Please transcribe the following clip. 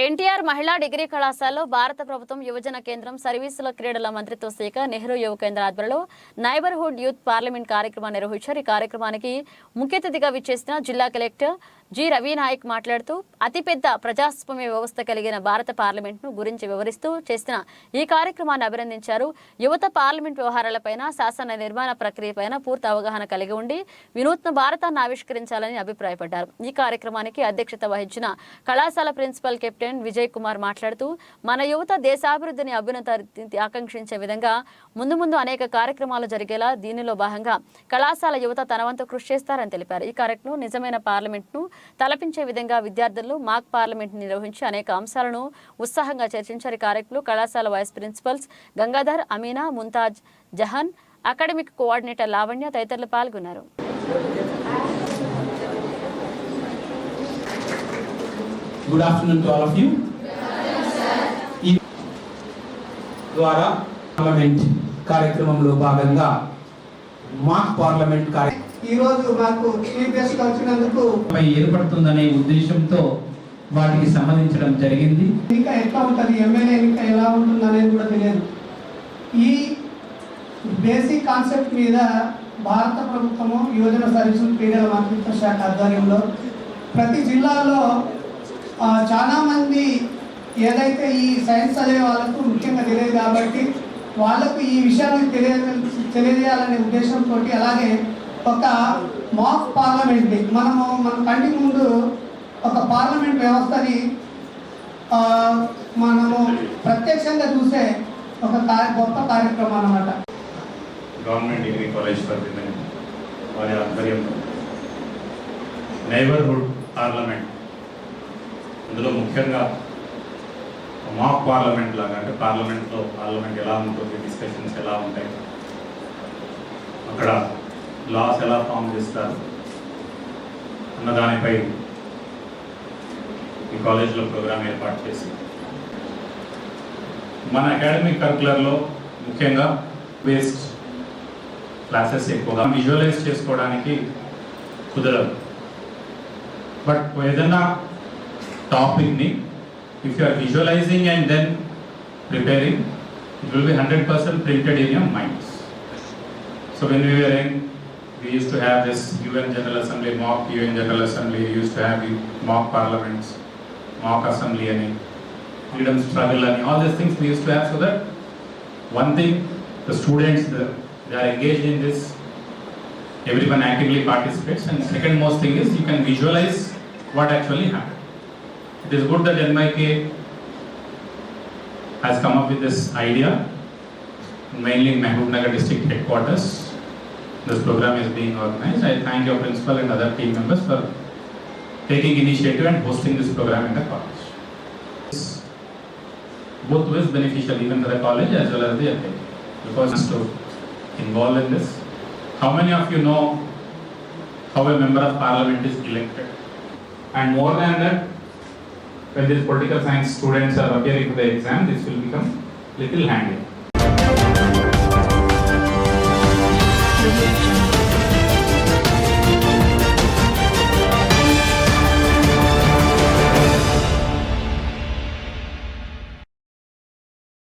ఎన్టీఆర్ మహిళా డిగ్రీ కళాశాలలో భారత ప్రభుత్వం యువజన కేంద్రం సర్వీసుల క్రీడల మంత్రిత్వ శాఖ నెహ్రూ యువ కేంద్ర ఆధ్వర్యంలో నైబర్హుడ్ యూత్ పార్లమెంట్ కార్యక్రమాన్ని నిర్వహించారు. ఈ కార్యక్రమానికి ముఖ్య అతిథిగా విచ్చేసిన జిల్లా కలెక్టర్ జి రవి నాయక్ మాట్లాడుతూ అతిపెద్ద ప్రజాస్వామ్య వ్యవస్థ కలిగిన భారత పార్లమెంట్ను గురించి వివరిస్తూ చేసిన ఈ కార్యక్రమాన్ని అభినందించారు. యువత పార్లమెంట్ వ్యవహారాలపైన శాసన నిర్మాణ ప్రక్రియపైన పూర్తి అవగాహన కలిగి ఉండి వినూత్న భారతాన్ని ఆవిష్కరించాలని అభిప్రాయపడ్డారు. ఈ కార్యక్రమానికి అధ్యక్షత వహించిన కళాశాల ప్రిన్సిపల్ కెప్టెన్ విజయ్ కుమార్ మాట్లాడుతూ మన యువత దేశాభివృద్ధిని ఆకాంక్షించే విధంగా ముందు అనేక కార్యక్రమాలు జరిగేలా దీనిలో భాగంగా కళాశాల యువత తన వంతు కృషి చేస్తారని తెలిపారు. ఈ కార్యక్రమం నిజమైన పార్లమెంట్ను తలపించే విధంగా విద్యార్థులు మాక్ పార్లమెంట్ నిర్వహించి అనేక అంశాలను ఉత్సాహంగా చర్చించారు. కార్యక్రమంలో కళాశాల vice principals Gangadhar, Amina, Mumtaz Jahan, academic coordinator Lavanya తదితరులు పాల్గొన్నారు. Good afternoon to all of you. ఈ ద్వారా పార్లమెంట్ కార్యక్రమంలో భాగంగా మాక్ పార్లమెంట్ ఈ రోజు మాకు చీఫ్ గెస్ట్ వచ్చినందుకు ఏర్పడుతుందనే ఉద్దేశంతో వాటికి సంబంధించడం జరిగింది. ఇంకా ఎట్లా ఉంటుంది, ఎమ్మెల్యే ఇంకా ఎలా ఉంటుంది అనేది కూడా తెలియదు. ఈ బేసిక్ కాన్సెప్ట్ మీద భారత ప్రభుత్వము యువజన సర్వీసుల క్రీడల మంత్రిత్వ శాఖ ఆధ్వర్యంలో ప్రతి జిల్లాలో చాలామంది ఏదైతే ఈ సైన్స్ చదివే వాళ్ళకు ముఖ్యంగా తెలియదు కాబట్టి వాళ్ళకు ఈ విషయాన్ని తెలియజేయాలనే ఉద్దేశంతో అలాగే ఒక మాక్ పార్లమెంట్ మన కంటి ముందు ఒక పార్లమెంట్ వ్యవస్థని మనము ప్రత్యక్షంగా చూసే ఒక గొప్ప కార్యక్రమం అన్నమాట. Government degree college for women వారి ఆధ్వర్యంలో నైబర్హుడ్ పార్లమెంట్, అందులో ముఖ్యంగా మాక్ పార్లమెంట్ లాగా, అంటే పార్లమెంట్ ఎలా ఉంటుంది, డిస్కషన్స్ ఎలా ఉంటాయి, అక్కడ లాస్ ఎలా ఫామ్ చేస్తారు అన్న దానిపై ఈ కాలేజ్లో ప్రోగ్రామ్ ఏర్పాటు చేసి మన అకాడమిక్ కరికులర్లో ముఖ్యంగా బేస్డ్ క్లాసెస్ ఎక్కువగా విజువలైజ్ చేసుకోవడానికి కుదరదు. బట్ ఏదైనా టాపిక్ని if you are visualizing and then preparing, it will be 100% printed in your minds. So when we were in, we used to have this UN General Assembly, mock UN General Assembly, we used to have mock parliaments, mock assembly and freedom struggle and all these things we used to have, so that one thing, the students, they are engaged in this, everyone actively participates, and second most thing is you can visualize what actually happened. It is good that NYK has come up with this idea, mainly in Mahbubnagar district headquarters. This program is being organized. I thank your principal and other team members for taking initiative and hosting this program in the college. Both ways beneficial, even for the college as well as the NYK, because to involve in this. How many of you know how a member of parliament is elected? And more than that, when these political science students are appearing for the exam, this will become little handy.